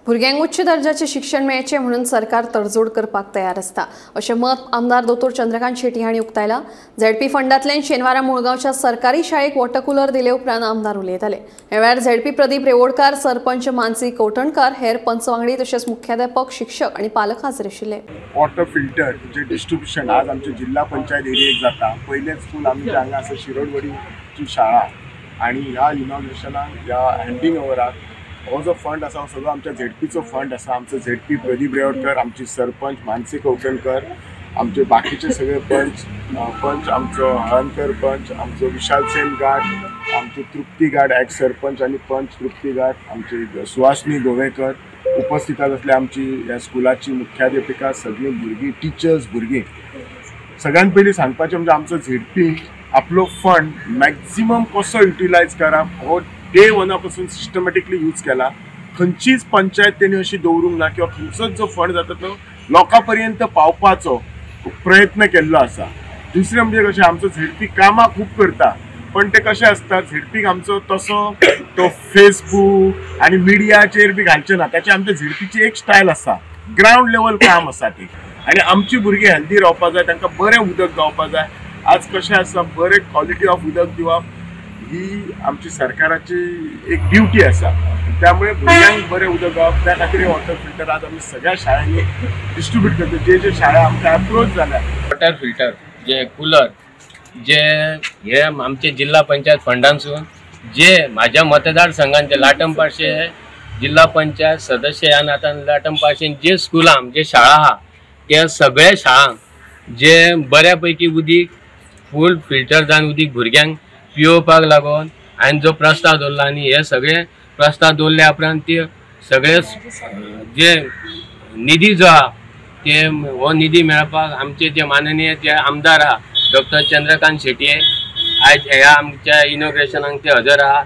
भुरग्यांक उच्च दर्जाचे शिक्षण मेळचे म्हणून सरकार तडजोड करपाक तयार आसता अशें मत आमदार दोतोर चंद्रकांत शेट्टी हांणी उक्तायलां। झेडपी फंडांतल्यान शेनवारा मुळगांवच्या सरकारी शाळेक वॉटर कूलर दिले उपरांत आमदार उलयताले। ह्या वेळार झेडपी प्रदीप रेवोडकार, सरपंच मानसी कवठणकार, हेर पंच वांगडी तशेंच मुख्याध्यापक, शिक्षक आनी पालक हाजीर आशिल्ले। वॉटर फिल्टर जे डिस्ट्रीब्युशन आज आमच्या जिल्हा पंचायत एरियेक जाता। पयले स्कूल आमी हांगा आसा शिरोडवडीची शाळा आणि ह्या इनॉग्रेशनाक ह्या हँडिंग ओवराक हो जो फंड आसा सगळो आमच्या झेडपीचो फंड आसा। आमचो झेडपी प्रदीप रेवोडकर, आमची सरपंच मानसी कवठणकर, आमचे बाकीचे सगळे पंच आमचो हळणकर पंच, आमचो विशाल सेन गाड, आमचे तृप्ती गाड एक्स सरपंच आणि पंच तृप्ती गाड, आमचे सुहासनी गोवेकर उपस्थित असले, आमची ह्या स्कुलाची मुख्याध्यापिका, सगळी भुरगीं, टीचर्स, भुरगीं। सगळ्यात पयलीं सांगपाचें म्हणजे आमचो झेडपी आपलो फंड मॅक्झिमम कसो युटिलायज करप हो डे वना पासून सिस्टमॅटिकली यूज केला। खंयचीच पंचायत तेणी अशी दवरूंक ना किंवा खंयचोच जो फंड जाता तो लोकां पर्यंत पावपाचो प्रयत्न केल्लो आसा। दुसरें म्हणजे कशें आमचो झेडपी कामां खूब करता, पण ते कशें आसता झेडपीक आमचो तसो तो फेसबूक आनी मिडियाचेर बी घालचे ना। ताची आमच्या झेडपीची एक स्टायल आसा, ग्राउंड लेवल काम आसा ती। आनी आमची भुरगीं हेल्दी रावपाक जाय, तांकां बरें उदक गावपाक जाय। आज कशें आसा बरें क्वॉलिटी ऑफ उदक दिवप ही आमची सरकाराची एक ड्युटी आसा। त्यामुळे भुरग्यांक बरें उदक गावप त्या खातीर वॉटर फिल्टर आज आमी सगळ्या शाळांनी डिस्ट्रीब्यूट करता। जे शाळा आमकां अप्रोच जाल्या वॉटर फिल्टर जे कूलर जे हे आमचे जिल्हा पंचायत फंडांसून जे माझ्या मतदारसंघांचे लाटंपाशे जिल्हा पंचायत सदस्य ह्या नात्यान लाटंपाशेन जे स्कुलां जे शाळा आहा त्या सगळ्या शाळांक जे बऱ्यापैकी उदीक फूल फिल्टर जावन उदीक भुरग्यांक पिवपाक लागून हांवें जो प्रस्ताव दवरला आनी हे सगळे प्रस्ताव दवरल्या उपरांत ते सगळे जे निधी जो आहा ते हो निधी मेळपाक आमचे जे माननीय जे आमदार आहा डॉक्टर चंद्रकांत शेट्टी आज ह्या आमच्या इनॉग्रेशनाक ते हजर आहा।